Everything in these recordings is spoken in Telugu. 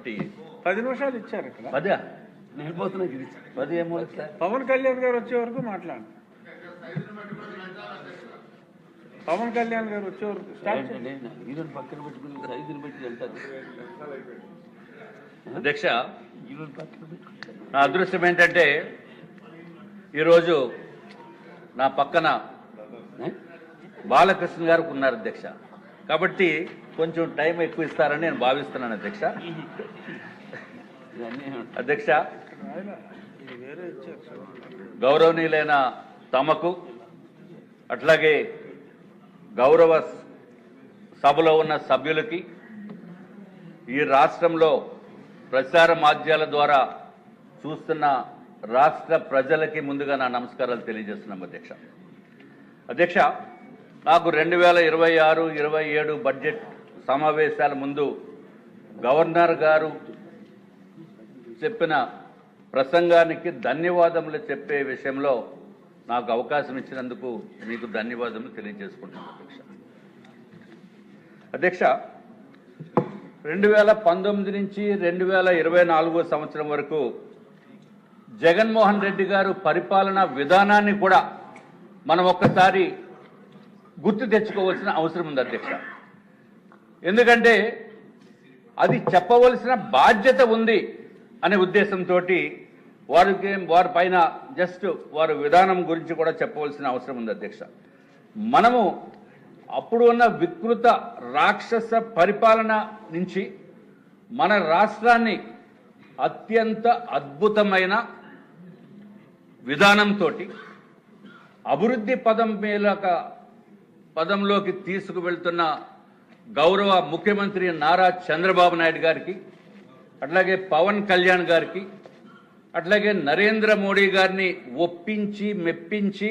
కాబట్టి 10 నిమిషాలు ఇచ్చారు ఇక్కడ. 10 ఏమో పవన్ కళ్యాణ్ గారు వచ్చే వరకు మాట్లాడు. పవన్ కళ్యాణ్ గారు వచ్చే వరకు స్టార్ట్ ఈరోజు పక్కన పెట్టుకుని 5 పెట్టి వెళ్తారు. అధ్యక్ష, ఈరోజు పక్కన పెట్టుకుంటారు. నా అదృష్టం ఏంటంటే ఈరోజు నా పక్కన బాలకృష్ణ గారు ఉన్నారు అధ్యక్ష. కాబట్టి కొంచెం టైం ఎక్కువ ఇస్తారని నేను భావిస్తున్నాను అధ్యక్ష. అధ్యక్ష, గౌరవనీయులైన తమకు అట్లాగే గౌరవ సభలో ఉన్న సభ్యులకి ఈ రాష్ట్రంలో ప్రచార మాధ్యమాల ద్వారా చూస్తున్న రాష్ట్ర ప్రజలకి ముందుగా నా నమస్కారాలు తెలియజేస్తున్నాం అధ్యక్ష. అధ్యక్ష, నాకు 2026-27 బడ్జెట్ సమావేశాల ముందు గవర్నర్ గారు చెప్పిన ప్రసంగానికి ధన్యవాదములు చెప్పే విషయంలో నాకు అవకాశం ఇచ్చినందుకు మీకు ధన్యవాదములు తెలియజేసుకుంటున్నాను అధ్యక్ష. అధ్యక్ష, 2019 నుంచి 2024 సంవత్సరం వరకు జగన్మోహన్ రెడ్డి గారు పరిపాలనా విధానాన్ని కూడా మనం ఒక్కసారి గుర్తు తెచ్చుకోవాల్సిన అవసరం ఉంది అధ్యక్ష. ఎందుకంటే అది చెప్పవలసిన బాధ్యత ఉంది అనే ఉద్దేశంతో వారి పైన జస్ట్ వారి విధానం గురించి కూడా చెప్పవలసిన అవసరం ఉంది అధ్యక్ష. మనము అప్పుడు ఉన్న వికృత రాక్షస పరిపాలన నుంచి మన రాష్ట్రాన్ని అత్యంత అద్భుతమైన విధానంతో అభివృద్ధి పదంలోకి తీసుకువెళ్తున్న గౌరవ ముఖ్యమంత్రి నారా చంద్రబాబు నాయుడు గారికి, అట్లాగే పవన్ కళ్యాణ్ గారికి, అట్లాగే నరేంద్ర మోడీ గారిని ఒప్పించి మెప్పించి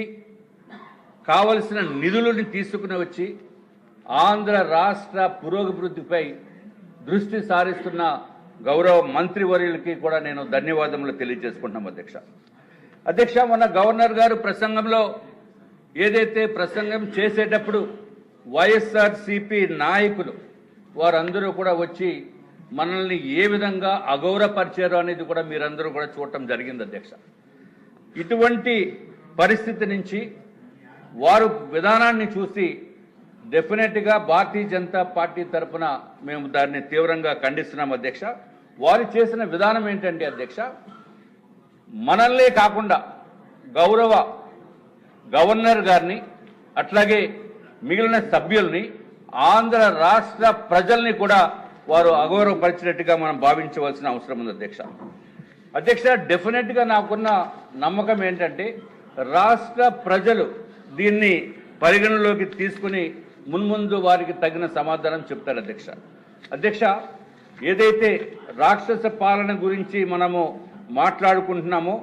కావలసిన నిధులను తీసుకుని వచ్చి ఆంధ్ర రాష్ట్ర పురోభివృద్ధిపై దృష్టి సారిస్తున్న గౌరవ మంత్రివర్యులకి కూడా నేను ధన్యవాదములు తెలియజేసుకుంటున్నాం అధ్యక్ష. అధ్యక్ష, మొన్న గవర్నర్ గారు ప్రసంగంలో ఏదైతే ప్రసంగం చేసేటప్పుడు వైఎస్ఆర్సీపీ నాయకులు వారందరూ కూడా వచ్చి మనల్ని ఏ విధంగా అగౌరవపరిచారో అనేది కూడా మీరందరూ కూడా చూడటం జరిగింది అధ్యక్ష. ఇటువంటి పరిస్థితి నుంచి వారు విధానాన్ని చూసి డెఫినెట్గా భారతీయ జనతా పార్టీ తరఫున మేము దాన్ని తీవ్రంగా ఖండిస్తున్నాం అధ్యక్ష. వారు చేసిన విధానం ఏంటంటే అధ్యక్ష, మనల్నే కాకుండా గౌరవ గవర్నర్ గారిని అట్లాగే మిగిలిన సభ్యుల్ని ఆంధ్ర రాష్ట్ర ప్రజల్ని కూడా వారు అగౌరవపరిచినట్టుగా మనం భావించవలసిన అవసరం ఉంది అధ్యక్ష. అధ్యక్ష, డెఫినెట్గా నాకున్న నమ్మకం ఏంటంటే రాష్ట్ర ప్రజలు దీన్ని పరిగణలోకి తీసుకుని మున్ముందు వారికి తగిన సమాధానం చెప్తారు అధ్యక్ష. అధ్యక్ష, ఏదైతే రాక్షస పాలన గురించి మనము మాట్లాడుకుంటున్నామో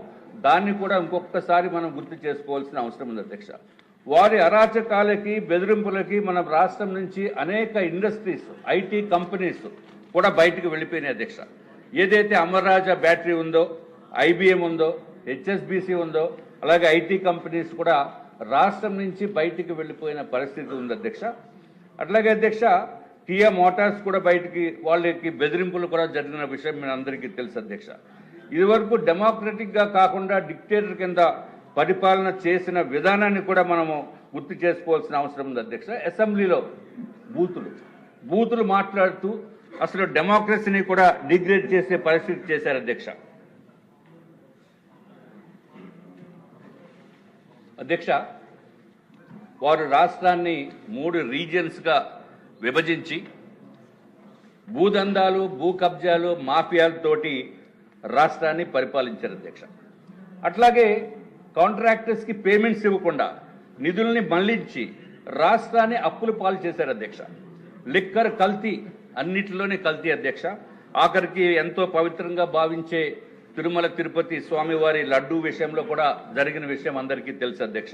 దాన్ని కూడా ఇంకొకసారి మనం గుర్తు చేసుకోవాల్సిన అవసరం ఉంది అధ్యక్ష. వారి అరాచకాలకి బెదిరింపులకి మన రాష్ట్రం నుంచి అనేక ఇండస్ట్రీస్, ఐటీ కంపెనీస్ కూడా బయటకు వెళ్ళిపోయినాయి అధ్యక్ష. ఏదైతే అమర్ రాజా బ్యాటరీ ఉందో, ఐబిఎం ఉందో, హెచ్ఎస్బిసి ఉందో, అలాగే ఐటీ కంపెనీస్ కూడా రాష్ట్రం నుంచి బయటికి వెళ్ళిపోయిన పరిస్థితి ఉంది అధ్యక్ష. అట్లాగే అధ్యక్ష, కియా మోటార్స్ కూడా బయటికి వాళ్ళకి బెదిరింపులు కూడా జరిగిన విషయం మీ అందరికీ తెలుసు అధ్యక్ష. ఇదివరకు డెమోక్రటిక్గా కాకుండా డిక్టేటర్ కింద పరిపాలన చేసిన విధానాన్ని కూడా మనము గుర్తు చేసుకోవాల్సిన అవసరం ఉంది అధ్యక్ష. అసెంబ్లీలో బూతులు మాట్లాడుతూ అసలు డెమోక్రసీని కూడా డిగ్రేడ్ చేసే పరిస్థితి చేశారు అధ్యక్ష. అధ్యక్ష, వారు రాష్ట్రాన్ని 3 రీజియన్స్గా విభజించి భూదందాలు, భూ కబ్జాలు, మాఫియాలతోటి రాష్ట్రాన్ని పరిపాలించారు అధ్యక్ష. అట్లాగే కాంట్రాక్టర్స్కి పేమెంట్స్ ఇవ్వకుండా నిధుల్ని మళ్లించి రాష్ట్రాన్ని అప్పులు పాలు చేశారు అధ్యక్ష. లిక్కర్ కల్తీ, అన్నిటిలోనే కల్తీ అధ్యక్ష. ఆఖరికి ఎంతో పవిత్రంగా భావించే తిరుమల తిరుపతి స్వామివారి లడ్డూ విషయంలో కూడా జరిగిన విషయం అందరికీ తెలుసు అధ్యక్ష.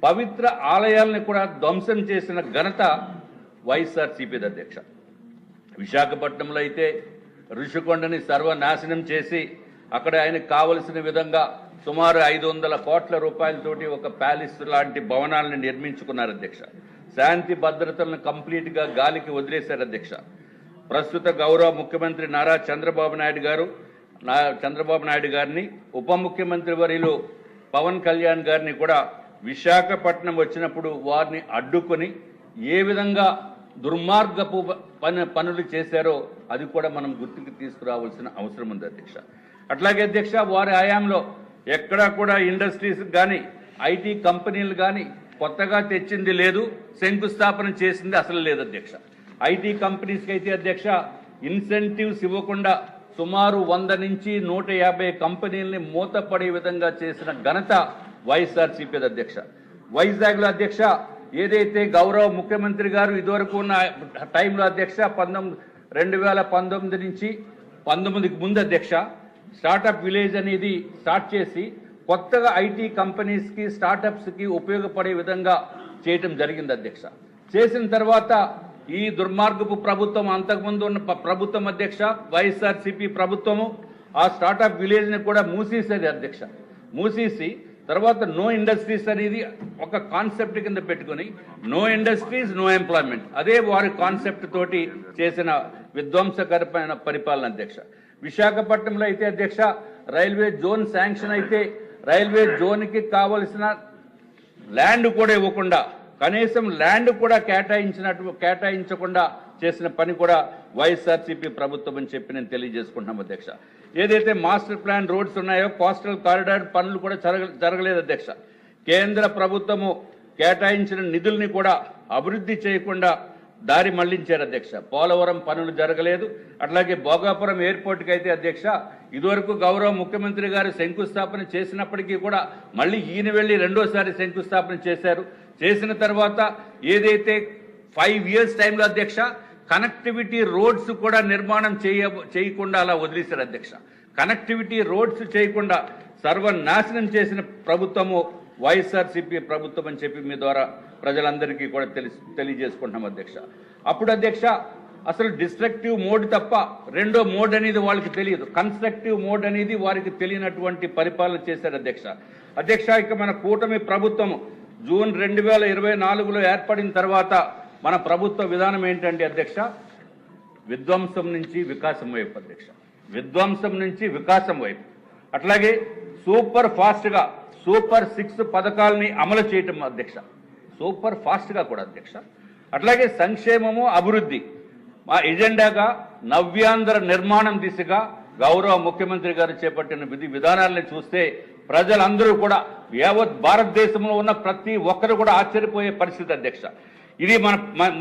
పవిత్ర ఆలయాలను కూడా ధ్వంసం చేసిన ఘనత వైఎస్ఆర్సీపీది అధ్యక్ష. విశాఖపట్నంలో అయితే ఋషికొండని సర్వనాశనం చేసి అక్కడ ఆయనకు కావలసిన విధంగా సుమారు 500 కోట్ల రూపాయలతోటి ఒక ప్యాలెస్ లాంటి భవనాలను నిర్మించుకున్నారు అధ్యక్ష. శాంతి భద్రతలను కంప్లీట్గా గాలికి వదిలేశారు అధ్యక్ష. ప్రస్తుత గౌరవ ముఖ్యమంత్రి నారా చంద్రబాబు నాయుడు గారిని ఉప ముఖ్యమంత్రి వర్యులు పవన్ కళ్యాణ్ గారిని కూడా విశాఖపట్నం వచ్చినప్పుడు వారిని అడ్డుకొని ఏ విధంగా దుర్మార్గపు పనులు చేశారో అది కూడా మనం గుర్తుకు తీసుకురావాల్సిన అవసరం ఉంది అధ్యక్ష. అట్లాగే అధ్యక్ష, వారి హయాంలో ఎక్కడా కూడా ఇండస్ట్రీస్ కానీ ఐటీ కంపెనీలు కానీ కొత్తగా తెచ్చింది లేదు, శంకుస్థాపన చేసింది అసలు లేదు అధ్యక్ష. ఐటీ కంపెనీస్కి అయితే అధ్యక్ష ఇన్సెంటివ్స్ ఇవ్వకుండా సుమారు 100 నుంచి 150 కంపెనీలని మూతపడే విధంగా చేసిన ఘనత వైఎస్ఆర్సీపీ అధ్యక్ష. వైజాగ్లో అధ్యక్ష ఏదైతే గౌరవ ముఖ్యమంత్రి గారు ఇదివరకు ఉన్న టైంలో అధ్యక్ష 2019 నుంచి 19కి ముందు అధ్యక్ష స్టార్టప్ విలేజ్ అనేది స్టార్ట్ చేసి కొత్తగా ఐటీ కంపెనీస్కి స్టార్టప్స్కి ఉపయోగపడే విధంగా చేయటం జరిగింది అధ్యక్ష. చేసిన తర్వాత ఈ దుర్మార్గపు ప్రభుత్వం, అంతకుముందు ఉన్న ప్రభుత్వం అధ్యక్ష వైఎస్ఆర్సీపీ ప్రభుత్వము ఆ స్టార్టప్ విలేజ్ని కూడా మూసేసేది అధ్యక్ష. మూసేసి తర్వాత నో ఇండస్ట్రీస్ అనేది ఒక కాన్సెప్ట్ కింద పెట్టుకుని నో ఇండస్ట్రీస్ నో ఎంప్లాయ్మెంట్, అదే వారి కాన్సెప్ట్ తోటి చేసిన విధ్వంసకరమైన పరిపాలన అధ్యక్ష. విశాఖపట్నంలో అయితే అధ్యక్ష రైల్వే జోన్ శాంక్షన్ అయితే రైల్వే జోన్కి కావలసిన ల్యాండ్ కూడా ఇవ్వకుండా, కనీసం ల్యాండ్ కూడా కేటాయించకుండా చేసిన పని కూడా వైఎస్ఆర్సీపీ ప్రభుత్వం అని చెప్పి నేను తెలియజేసుకుంటున్నాం అధ్యక్ష. ఏదైతే మాస్టర్ ప్లాన్ రోడ్స్ ఉన్నాయో కోస్టల్ కారిడార్ పనులు కూడా జరగలేదు అధ్యక్ష. కేంద్ర ప్రభుత్వము కేటాయించిన నిధుల్ని కూడా అభివృద్ధి చేయకుండా దారి మళ్లించారు అధ్యక్ష. పోలవరం పనులు జరగలేదు. అట్లాగే భోగాపురం ఎయిర్పోర్ట్కి అయితే అధ్యక్ష ఇదివరకు గౌరవ ముఖ్యమంత్రి గారు శంకుస్థాపన చేసినప్పటికీ కూడా మళ్ళీ ఈయన వెళ్లి రెండోసారి శంకుస్థాపన చేశారు. చేసిన తర్వాత ఏదైతే 5 years టైంలో అధ్యక్ష కనెక్టివిటీ రోడ్స్ కూడా నిర్మాణం చేయకుండా అలా వదిలేశారు అధ్యక్ష. కనెక్టివిటీ రోడ్స్ చేయకుండా సర్వనాశనం చేసిన ప్రభుత్వము వైఎస్ఆర్సీపీ ప్రభుత్వం అని చెప్పి మీ ద్వారా ప్రజలందరికీ కూడా తెలియజేసుకుంటున్నాం అధ్యక్ష. అప్పుడు అధ్యక్ష అసలు డిస్ట్రక్టివ్ మోడ్ తప్ప రెండో మోడ్ అనేది వాళ్ళకి తెలియదు, కన్స్ట్రక్టివ్ మోడ్ అనేది వారికి తెలియనటువంటి పరిపాలన చేశారు అధ్యక్ష. అధ్యక్ష ఇక మన కూటమి ప్రభుత్వము జూన్ 2024లో ఏర్పడిన తర్వాత మన ప్రభుత్వ విధానం ఏంటంటే అధ్యక్ష విధ్వంసం నుంచి వికాసం వైపు అధ్యక్ష, విధ్వంసం నుంచి వికాసం వైపు. అట్లాగే సూపర్ ఫాస్ట్గా సూపర్ 6 పథకాలని అమలు చేయటం అధ్యక్ష, సూపర్ ఫాస్ట్గా కూడా అధ్యక్ష. అట్లాగే సంక్షేమము అభివృద్ధి మా ఎజెండాగా నవ్యాంధ్ర నిర్మాణం దిశగా గౌరవ ముఖ్యమంత్రి గారు చేపట్టిన విధానాలను చూస్తే ప్రజలందరూ కూడా యావత్ భారతదేశంలో ఉన్న ప్రతి ఒక్కరు కూడా ఆశ్చర్యపోయే పరిస్థితి అధ్యక్ష. ఇది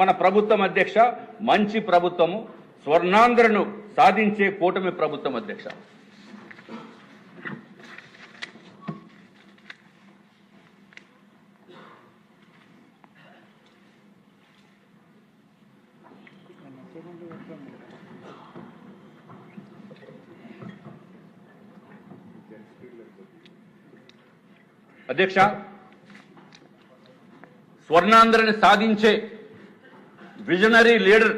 మన ప్రభుత్వం అధ్యక్ష మంచి ప్రభుత్వము, స్వర్ణాంధ్రను సాధించే కూటమి ప్రభుత్వం అధ్యక్ష. అధ్యక్ష స్వర్ణాంధ్రని సాధించే విజనరీ లీడర్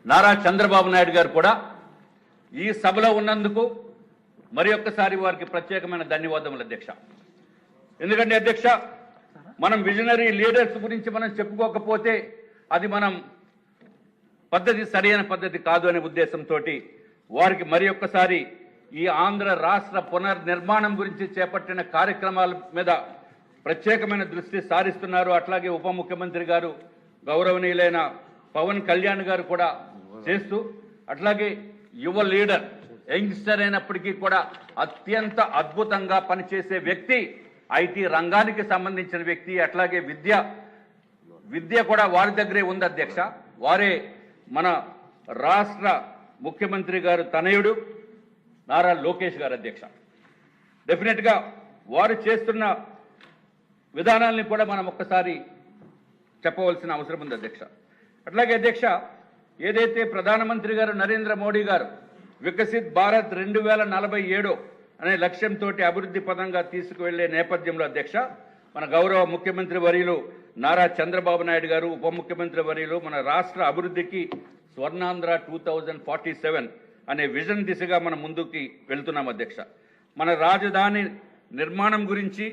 నారా చంద్రబాబు నాయుడు గారు కూడా ఈ సభలో ఉన్నందుకు మరి ఒక్కసారి వారికి ప్రత్యేకమైన ధన్యవాదములు అధ్యక్ష. ఎందుకంటే అధ్యక్ష మనం విజనరీ లీడర్స్ గురించి మనం చెప్పుకోకపోతే అది మనం పద్ధతి సరైన పద్ధతి కాదు అనే ఉద్దేశంతో వారికి మరి ఒక్కసారి ఈ ఆంధ్ర రాష్ట్ర పునర్నిర్మాణం గురించి చేపట్టిన కార్యక్రమాల మీద ప్రత్యేకమైన దృష్టి సారిస్తున్నారు. అట్లాగే ఉప ముఖ్యమంత్రి గారు గౌరవనీయులైన పవన్ కళ్యాణ్ గారు కూడా చేస్తూ, అట్లాగే యువ లీడర్ యంగ్స్టర్ అయినప్పటికీ కూడా అత్యంత అద్భుతంగా పనిచేసే వ్యక్తి, ఐటీ రంగానికి సంబంధించిన వ్యక్తి. అట్లాగే విద్య కూడా వారి దగ్గరే ఉంది అధ్యక్ష. వారే మన రాష్ట్ర ముఖ్యమంత్రి గారు తనయుడు నారా లోకేష్ గారు అధ్యక్ష. డెఫినెట్గా వారు చేస్తున్న విధానాల్ని కూడా మనం ఒక్కసారి చెప్పవలసిన అవసరం ఉంది అధ్యక్ష. అట్లాగే అధ్యక్ష ఏదైతే ప్రధానమంత్రి గారు నరేంద్ర మోడీ గారు వికసిత్ భారత్ 2047 అనే లక్ష్యంతో అభివృద్ధి పదంగా తీసుకువెళ్లే నేపథ్యంలో అధ్యక్ష మన గౌరవ ముఖ్యమంత్రి వర్యులు నారా చంద్రబాబు నాయుడు గారు, ఉప ముఖ్యమంత్రి వర్యులు మన రాష్ట్ర అభివృద్ధికి స్వర్ణాంధ్ర 2047 అనే విజన్ దిశగా మనం ముందుకి వెళ్తున్నాం అధ్యక్ష. మన రాజధాని నిర్మాణం గురించి,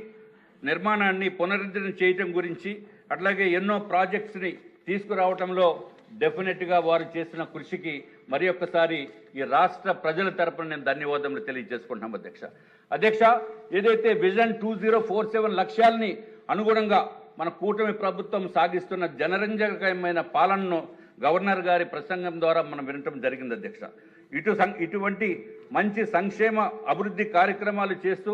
నిర్మాణాన్ని పునరుద్ధరణ చేయటం గురించి, అట్లాగే ఎన్నో ప్రాజెక్ట్స్ని తీసుకురావటంలో డెఫినెట్గా వారు చేసిన కృషికి మరి ఒక్కసారి ఈ రాష్ట్ర ప్రజల తరపున నేను ధన్యవాదములు తెలియజేసుకుంటున్నాం అధ్యక్ష. అధ్యక్ష, ఏదైతే విజన్ 2047 లక్ష్యాలని అనుగుణంగా మన కూటమి ప్రభుత్వం సాగిస్తున్న జనరంజకమైన పాలనను గవర్నర్ గారి ప్రసంగం ద్వారా మనం వినటం జరిగింది అధ్యక్ష. ఇటువంటి మంచి సంక్షేమ అభివృద్ధి కార్యక్రమాలు చేస్తూ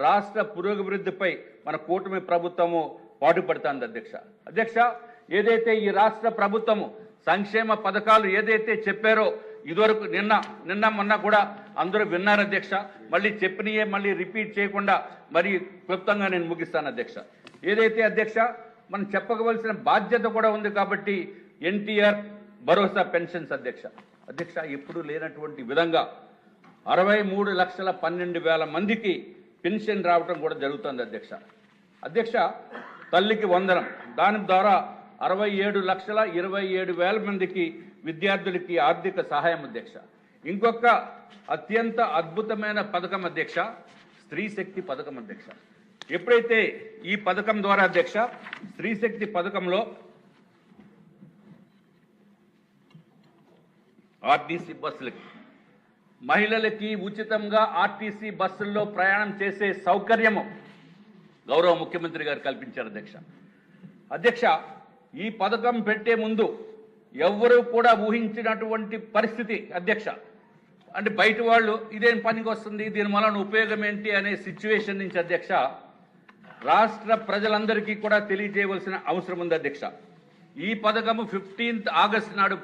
రాష్ట్ర పురోగభివృద్ధిపై మన కూటమి ప్రభుత్వము పాటుపడుతుంది అధ్యక్ష. అధ్యక్ష, ఏదైతే ఈ రాష్ట్ర ప్రభుత్వము సంక్షేమ పథకాలు ఏదైతే చెప్పారో ఇదివరకు నిన్న మొన్న కూడా అందరూ విన్నారు అధ్యక్ష. మళ్ళీ చెప్పినయే మళ్ళీ రిపీట్ చేయకుండా మరి క్లుప్తంగా నేను ముగిస్తాను అధ్యక్ష. ఏదైతే అధ్యక్ష మనం చెప్పవలసిన బాధ్యత కూడా ఉంది కాబట్టి ఎన్టీఆర్ భరోసా పెన్షన్స్ అధ్యక్ష. అధ్యక్ష, ఎప్పుడు లేనటువంటి విధంగా 63,12,000 మందికి పెన్షన్ రావడం కూడా జరుగుతుంది అధ్యక్ష. అధ్యక్ష, తల్లికి వందనం దాని ద్వారా 67,27,000 మందికి విద్యార్థులకి ఆర్థిక సహాయం అధ్యక్ష. ఇంకొక అత్యంత అద్భుతమైన పథకం అధ్యక్ష, స్త్రీ శక్తి పథకం అధ్యక్ష. ఎప్పుడైతే ఈ పథకం ద్వారా అధ్యక్ష స్త్రీ శక్తి పథకంలో ఆర్టీసీ బస్సులకి మహిళలకి ఉచితంగా ఆర్టీసీ బస్సుల్లో ప్రయాణం చేసే సౌకర్యము గౌరవ ముఖ్యమంత్రి గారు కల్పించారు అధ్యక్ష. అధ్యక్ష, ఈ పథకం పెట్టే ముందు ఎవ్వరూ కూడా ఊహించినటువంటి పరిస్థితి అధ్యక్ష. అంటే బయట వాళ్ళు ఇదేం పనికి వస్తుంది, దీని వలన ఉపయోగం ఏంటి అనే సిచ్యువేషన్ నుంచి అధ్యక్ష రాష్ట్ర ప్రజలందరికీ కూడా తెలియజేయవలసిన అవసరం ఉంది అధ్యక్ష. ఈ పథకము 15th ఆగస్టు నాడు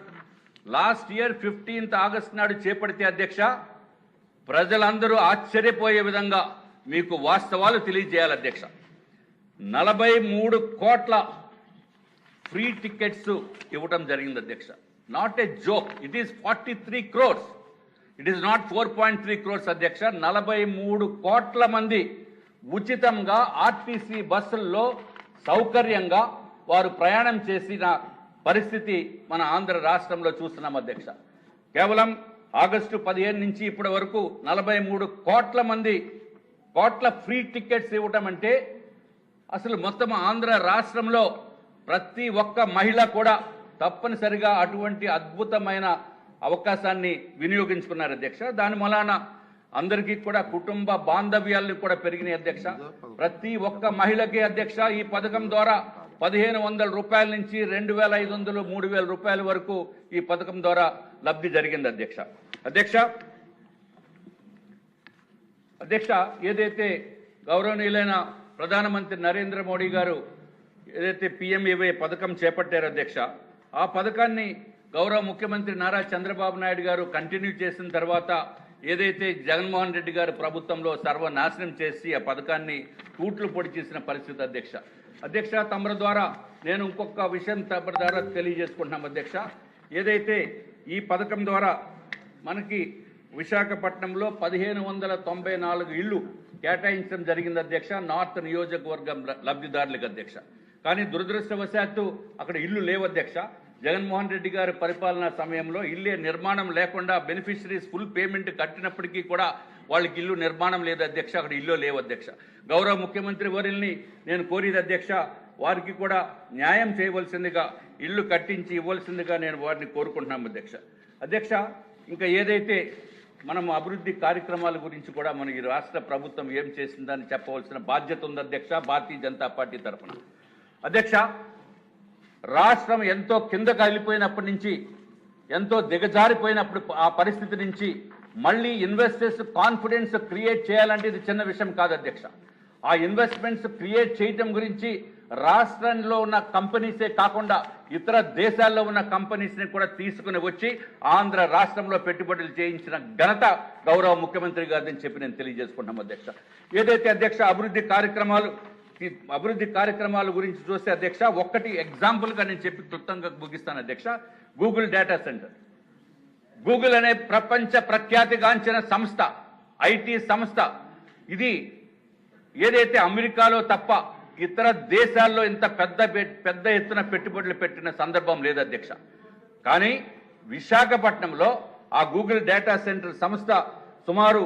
లాస్ట్ ఇయర్ 15th ఆగస్టు నాడు చేపడితే అధ్యక్ష ప్రజలందరూ ఆశ్చర్యపోయే విధంగా మీకు వాస్తవాలు తెలియజేయాలి అధ్యక్ష. 43 కోట్ల ఫ్రీ టికెట్స్ ఇవ్వటం జరిగింది అధ్యక్ష. Not a joke, it is 43 crores, it is not 4.3 crores అధ్యక్ష. 43 కోట్ల మంది ఉచితంగా ఆర్టీసీ బస్సుల్లో సౌకర్యంగా వారు ప్రయాణం చేసిన పరిస్థితి మన ఆంధ్ర రాష్ట్రంలో చూస్తున్నాం అధ్యక్ష. కేవలం ఆగస్టు 15 నుంచి ఇప్పటి వరకు 43 కోట్ల ఫ్రీ టికెట్స్ ఇవ్వటం అంటే అసలు మొత్తం ఆంధ్ర రాష్ట్రంలో ప్రతి ఒక్క మహిళ కూడా తప్పనిసరిగా అటువంటి అద్భుతమైన అవకాశాన్ని వినియోగించుకున్నారు అధ్యక్ష. దాని వలన అందరికీ కూడా కుటుంబ బాంధవ్యాలను కూడా పెరిగినాయి అధ్యక్ష. ప్రతి ఒక్క మహిళకి అధ్యక్ష ఈ పథకం ద్వారా 1,500 రూపాయల నుంచి 2,500, 3,000 రూపాయల వరకు ఈ పథకం ద్వారా లబ్ధి జరిగింది అధ్యక్ష. అధ్యక్ష, ఏదైతే గౌరవనీయులైన ప్రధానమంత్రి నరేంద్ర మోడీ గారు ఏదైతే PMAY పథకం చేపట్టారో అధ్యక్ష, ఆ పథకాన్ని గౌరవ ముఖ్యమంత్రి నారా చంద్రబాబు నాయుడు గారు కంటిన్యూ చేసిన తర్వాత ఏదైతే జగన్మోహన్ రెడ్డి గారు ప్రభుత్వంలో సర్వనాశనం చేసి ఆ పథకాన్ని తూట్లు పొడి చేసిన పరిస్థితి అధ్యక్ష. తమరి ద్వారా నేను ఇంకొక విషయం తమరి ద్వారా తెలియజేసుకుంటున్నాం అధ్యక్ష. ఏదైతే ఈ పథకం ద్వారా మనకి విశాఖపట్నంలో 1,594 ఇళ్లు కేటాయించడం జరిగింది అధ్యక్ష, నార్త్ నియోజకవర్గం లబ్ధిదారులకు అధ్యక్ష. కానీ దురదృష్టవశాత్తు అక్కడ ఇల్లు లేవు అధ్యక్ష. జగన్మోహన్ రెడ్డి గారి పరిపాలనా సమయంలో ఇల్లే నిర్మాణం లేకుండా బెనిఫిషరీస్ ఫుల్ పేమెంట్ కట్టినప్పటికీ కూడా వాళ్ళకి ఇల్లు నిర్మాణం లేదు అధ్యక్ష, అక్కడ ఇల్లు లేవు అధ్యక్ష. గౌరవ ముఖ్యమంత్రి వర్యుల్ని నేను కోరేది అధ్యక్ష, వారికి కూడా న్యాయం చేయవలసిందిగా ఇల్లు కట్టించి ఇవ్వాల్సిందిగా నేను వారిని కోరుకుంటున్నాం అధ్యక్ష. ఇంకా ఏదైతే మనం అభివృద్ధి కార్యక్రమాల గురించి కూడా మన ఈ రాష్ట్ర ప్రభుత్వం ఏం చేసిందని చెప్పవలసిన బాధ్యత ఉంది అధ్యక్ష భారతీయ జనతా పార్టీ తరఫున. అధ్యక్ష, రాష్ట్రం ఎంతో కిందకు వెళ్ళిపోయినప్పటి నుంచి, ఎంతో దిగజారిపోయినప్పుడు ఆ పరిస్థితి నుంచి మళ్ళీ ఇన్వెస్టర్స్ కాన్ఫిడెన్స్ క్రియేట్ చేయాలంటే ఇది చిన్న విషయం కాదు అధ్యక్ష. ఆ ఇన్వెస్ట్మెంట్స్ క్రియేట్ చేయటం గురించి రాష్ట్రంలో ఉన్న కంపెనీసే కాకుండా ఇతర దేశాల్లో ఉన్న కంపెనీస్ని కూడా తీసుకుని వచ్చి ఆంధ్ర రాష్ట్రంలో పెట్టుబడులు చేయించిన ఘనత గౌరవ ముఖ్యమంత్రి గారిని చెప్పి నేను తెలియజేసుకుంటాం అధ్యక్ష. ఏదైతే అధ్యక్ష అభివృద్ధి కార్యక్రమాల గురించి చూస్తే అధ్యక్ష, ఒక్కటి ఎగ్జాంపుల్గా నేను చెప్పి క్లుప్తంగా ముగిస్తాను అధ్యక్ష. గూగుల్ డేటా సెంటర్, గూగుల్ అనే ప్రపంచ ప్రఖ్యాతిగాంచిన సంస్థ, ఐటీ సంస్థ, ఇది ఏదైతే అమెరికాలో తప్ప ఇతర దేశాల్లో ఇంత పెద్ద ఎత్తున పెట్టుబడులు పెట్టిన సందర్భం లేదు అధ్యక్ష. కానీ విశాఖపట్నంలో ఆ గూగుల్ డేటా సెంటర్ సంస్థ సుమారు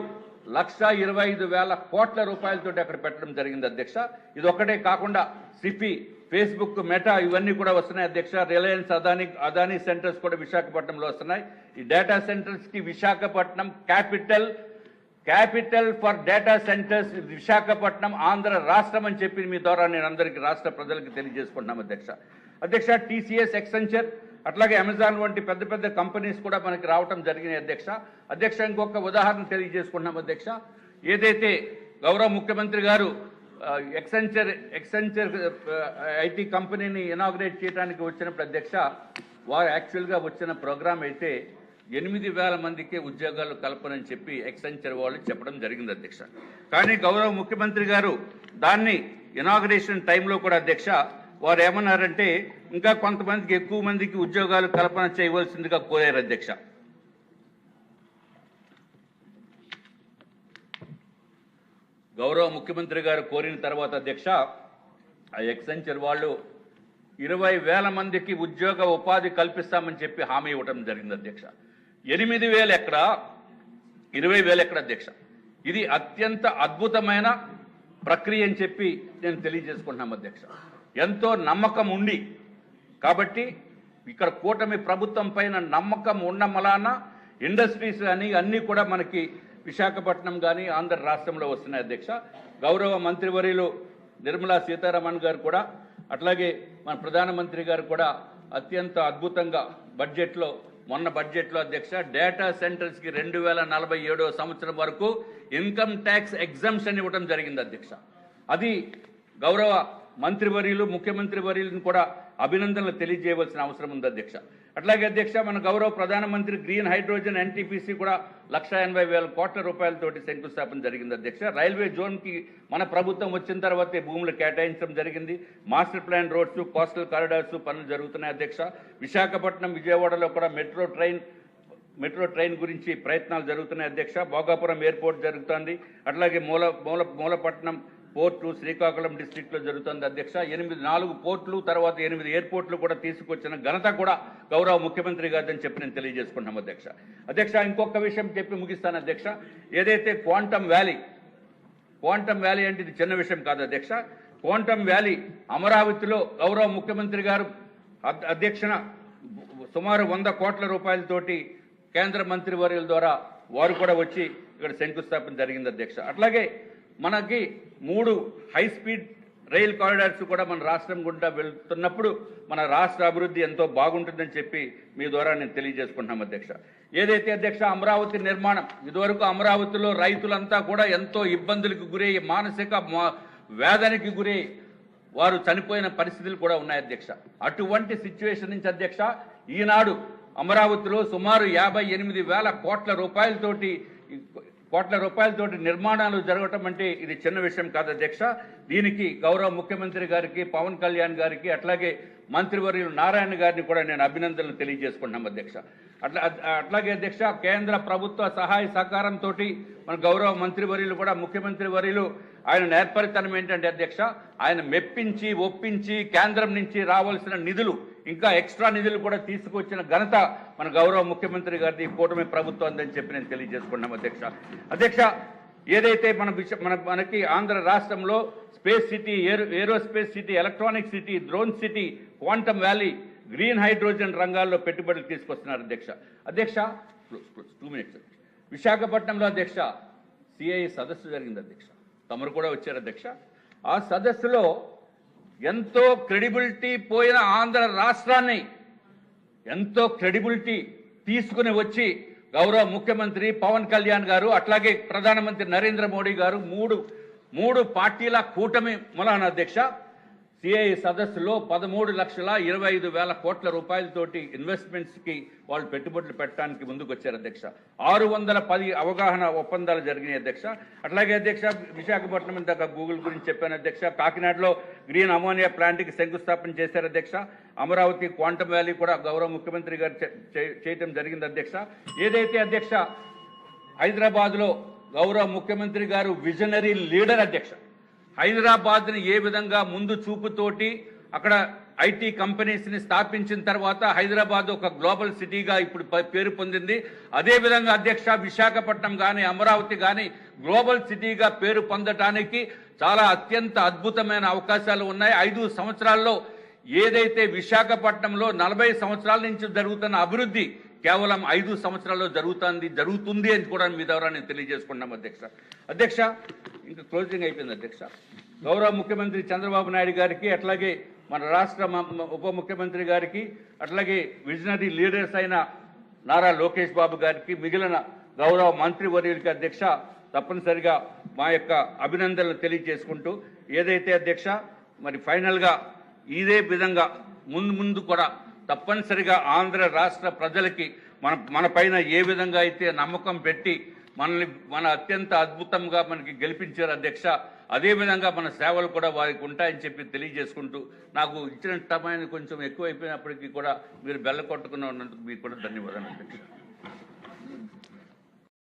1,25,000 కోట్ల రూపాయలతో అక్కడ పెట్టడం జరిగింది అధ్యక్ష. ఇది ఒక్కటే కాకుండా సిఫి ఫేస్బుక్, మెటా ఇవన్నీ కూడా వస్తున్నాయి అధ్యక్ష. రిలయన్స్, అదానీ సెంటర్స్ కూడా విశాఖపట్నంలో వస్తున్నాయి. ఈ డేటా సెంటర్స్ కి Visakhapatnam capital for data centres Visakhapatnam Andhra రాష్ట్రం అని చెప్పి మీ ద్వారా నేను అందరికీ రాష్ట్ర ప్రజలకు తెలియజేసుకుంటున్నాం అధ్యక్ష. టీసీఎస్, ఎక్సెంచర్ అట్లాగే అమెజాన్ వంటి పెద్ద పెద్ద కంపెనీస్ కూడా మనకి రావటం జరిగినాయి అధ్యక్ష. ఇంకొక ఉదాహరణ తెలియజేసుకుంటున్నాం అధ్యక్ష. ఏదైతే గౌరవ ముఖ్యమంత్రి గారు ఎక్సెంచర్ ఐటీ కంపెనీని ఇనాగ్రేట్ చేయడానికి వచ్చినప్పుడు అధ్యక్ష, వారు యాక్చువల్గా వచ్చిన ప్రోగ్రామ్ అయితే 8,000 మందికి ఉద్యోగాలు కల్పనని చెప్పి ఎక్సెంచర్ వాళ్ళు చెప్పడం జరిగింది అధ్యక్ష. కానీ గౌరవ ముఖ్యమంత్రి గారు దాన్ని ఇనాగ్రేషన్ టైంలో కూడా అధ్యక్ష వారు ఏమన్నారంటే ఇంకా కొంతమందికి ఎక్కువ మందికి ఉద్యోగాలు కల్పన చేయవలసిందిగా కోరారు అధ్యక్ష. గౌరవ ముఖ్యమంత్రి గారు కోరిన తర్వాత అధ్యక్ష ఆ ఎక్సెంచర్ వాళ్ళు 20,000 మందికి ఉద్యోగ ఉపాధి కల్పిస్తామని చెప్పి హామీ ఇవ్వడం జరిగింది అధ్యక్ష. 8,000 ఎక్కడ, 20,000 ఎక్కడ అధ్యక్ష? ఇది అత్యంత అద్భుతమైన ప్రక్రియ అని చెప్పి నేను తెలియజేసుకుంటున్నాం అధ్యక్ష. ఎంతో నమ్మకం ఉండి కాబట్టి ఇక్కడ కూటమి ప్రభుత్వం పైన నమ్మకం ఉన్న మలాన ఇండస్ట్రీస్ కానీ అన్నీ కూడా మనకి విశాఖపట్నం కానీ ఆంధ్ర రాష్ట్రంలో వస్తున్నాయి అధ్యక్ష. గౌరవ మంత్రివర్యులు నిర్మలా సీతారామన్ గారు కూడా అట్లాగే మన ప్రధానమంత్రి గారు కూడా అత్యంత అద్భుతంగా మొన్న బడ్జెట్లో అధ్యక్ష డేటా సెంటర్స్కి 2047 సంవత్సరం వరకు ఇన్కమ్ ట్యాక్స్ ఎగ్జంప్షన్ ఇవ్వడం జరిగింది అధ్యక్ష. అది గౌరవ మంత్రివర్యులు, ముఖ్యమంత్రి వర్యులను కూడా అభినందనలు తెలియజేయవలసిన అవసరం ఉంది అధ్యక్ష. అట్లాగే అధ్యక్ష మన గౌరవ ప్రధానమంత్రి గ్రీన్ హైడ్రోజన్ NTPC కూడా 1,80,000 కోట్ల రూపాయలతోటి శంకుస్థాపన జరిగింది అధ్యక్ష. రైల్వే జోన్కి మన ప్రభుత్వం వచ్చిన తర్వాతే భూములు కేటాయించడం జరిగింది. Master plan roads, coastal corridors పనులు జరుగుతున్నాయి అధ్యక్ష. విశాఖపట్నం, విజయవాడలో కూడా మెట్రో ట్రైన్ గురించి ప్రయత్నాలు జరుగుతున్నాయి అధ్యక్ష. భోగాపురం ఎయిర్పోర్ట్ జరుగుతుంది. అట్లాగే మూలపట్నం పోర్టు శ్రీకాకుళం డిస్ట్రిక్ట్లో జరుగుతుంది అధ్యక్ష. 4 పోర్టులు తర్వాత 8 ఎయిర్పోర్ట్లు కూడా తీసుకొచ్చిన ఘనత కూడా గౌరవ ముఖ్యమంత్రి గారిని చెప్పి నేను తెలియజేసుకుంటున్నాం అధ్యక్ష. ఇంకొక విషయం చెప్పి ముగిస్తాను అధ్యక్ష. ఏదైతే క్వాంటమ్ వ్యాలీ అంటే ఇది చిన్న విషయం కాదు అధ్యక్ష. క్వాంటమ్ వ్యాలీ అమరావతిలో గౌరవ ముఖ్యమంత్రి గారు అధ్యక్షన సుమారు 100 కోట్ల రూపాయలతోటి కేంద్ర మంత్రివర్యుల ద్వారా వారు కూడా వచ్చి ఇక్కడ శంకుస్థాపన జరిగింది అధ్యక్ష. అట్లాగే మనకి 3 హై స్పీడ్ రైల్ కారిడార్స్ కూడా మన రాష్ట్రం గుండా వెళ్తున్నప్పుడు మన రాష్ట్ర అభివృద్ధి ఎంతో బాగుంటుందని చెప్పి మీ ద్వారా నేను తెలియజేసుకుంటున్నాం అధ్యక్ష. ఏదైతే అధ్యక్ష అమరావతి నిర్మాణం ఇదివరకు అమరావతిలో రైతులంతా కూడా ఎంతో ఇబ్బందులకు గురయ్యి మానసిక వేదనకి గురై వారు చనిపోయిన పరిస్థితులు కూడా ఉన్నాయి అధ్యక్ష. అటువంటి సిచ్యువేషన్ నుంచి అధ్యక్ష ఈనాడు అమరావతిలో సుమారు 58,000 కోట్ల రూపాయలతోటి నిర్మాణాలు జరగటం అంటే ఇది చిన్న విషయం కాదు అధ్యక్ష. దీనికి గౌరవ ముఖ్యమంత్రి గారికి, పవన్ కళ్యాణ్ గారికి అట్లాగే మంత్రివర్యులు నారాయణ గారిని కూడా నేను అభినందనలు తెలియజేసుకుంటున్నాం అధ్యక్ష. అట్లాగే అధ్యక్ష కేంద్ర ప్రభుత్వ సహాయ సహకారంతో మన గౌరవ మంత్రివర్యులు కూడా ముఖ్యమంత్రి వర్యులు ఆయన నేర్పరితనం ఏంటంటే అధ్యక్ష ఆయన మెప్పించి ఒప్పించి కేంద్రం నుంచి రావాల్సిన నిధులు ఇంకా ఎక్స్ట్రా నిధులు కూడా తీసుకొచ్చిన ఘనత మన గౌరవ ముఖ్యమంత్రి గారిది కూటమి ప్రభుత్వం అని చెప్పి నేను తెలియజేసుకున్నాం అధ్యక్ష. ఏదైతే మనకి ఆంధ్ర రాష్ట్రంలో space city, aerospace city, electronic city, drone city, quantum valley, green hydrogen రంగాల్లో పెట్టుబడులు తీసుకొస్తున్నారు అధ్యక్ష. 2 minutes. విశాఖపట్నంలో అధ్యక్ష CII సదస్సు జరిగింది అధ్యక్ష. తమరు కూడా వచ్చారు అధ్యక్ష. ఆ సదస్సులో ఎంతో క్రెడిబిలిటీ పోయిన ఆంధ్ర రాష్ట్రాన్ని ఎంతో క్రెడిబిలిటీ తీసుకుని వచ్చి గౌరవ ముఖ్యమంత్రి పవన్ కళ్యాణ్ గారు అట్లాగే ప్రధానమంత్రి నరేంద్ర మోడీ గారు మూడు పార్టీల కూటమి మూలాన అధ్యక్ష CII సదస్సులో 13,25,000 కోట్ల రూపాయలతోటి ఇన్వెస్ట్మెంట్స్ కి వాళ్ళు పెట్టుబడులు పెట్టడానికి ముందుకు వచ్చారు అధ్యక్ష. 610 అవగాహన ఒప్పందాలు జరిగినాయి అధ్యక్ష. అట్లాగే అధ్యక్ష విశాఖపట్నం ఇందాక గూగుల్ గురించి చెప్పాను అధ్యక్ష. కాకినాడలో గ్రీన్ అమోనియా ప్లాంట్ కి శంకుస్థాపన చేశారు అధ్యక్ష. అమరావతి క్వాంటమ్ వ్యాలీ కూడా గౌరవ ముఖ్యమంత్రి గారు చేయటం జరిగింది అధ్యక్ష. ఏదైతే అధ్యక్ష హైదరాబాద్ లో గౌరవ ముఖ్యమంత్రి గారు విజనరీ లీడర్ అధ్యక్ష. హైదరాబాద్ని ఏ విధంగా ముందు చూపుతోటి అక్కడ ఐటీ కంపెనీస్ని స్థాపించిన తర్వాత హైదరాబాద్ ఒక గ్లోబల్ సిటీగా ఇప్పుడు పేరు పొందింది. అదేవిధంగా అధ్యక్ష విశాఖపట్నం కానీ అమరావతి కానీ గ్లోబల్ సిటీగా పేరు పొందటానికి చాలా అత్యంత అద్భుతమైన అవకాశాలు ఉన్నాయి. 5 సంవత్సరాల్లో ఏదైతే విశాఖపట్నంలో 40 సంవత్సరాల నుంచి జరుగుతున్న అభివృద్ధి కేవలం 5 సంవత్సరాల్లో జరుగుతుంది అని కూడా మీ ద్వారా నేను తెలియజేసుకున్నాం అధ్యక్ష. ఇంకా క్లోజింగ్ అయిపోయింది అధ్యక్ష. గౌరవ ముఖ్యమంత్రి చంద్రబాబు నాయుడు గారికి, అట్లాగే మన రాష్ట్ర ఉప ముఖ్యమంత్రి గారికి, అట్లాగే విజనరీ లీడర్స్ అయిన నారా లోకేష్ బాబు గారికి, మిగిలిన గౌరవ మంత్రివర్యులకి అధ్యక్ష తప్పనిసరిగా మా యొక్క అభినందనలు తెలియజేసుకుంటూ, ఏదైతే అధ్యక్ష మరి ఫైనల్గా ఇదే విధంగా ముందు కూడా తప్పనిసరిగా ఆంధ్ర రాష్ట్ర ప్రజలకి మన పైన ఏ విధంగా అయితే నమ్మకం పెట్టి మన అత్యంత అద్భుతంగా మనకి గెలిపించారు అధ్యక్ష, అదేవిధంగా మన సేవలు కూడా వారికి ఉంటాయని చెప్పి తెలియజేసుకుంటూ, నాకు ఇచ్చిన సమయాన్ని కొంచెం ఎక్కువ అయిపోయినప్పటికీ కూడా మీరు బెల్ల కొట్టుకున్న ఉన్నందుకు మీకు కూడా ధన్యవాదాలు అధ్యక్ష.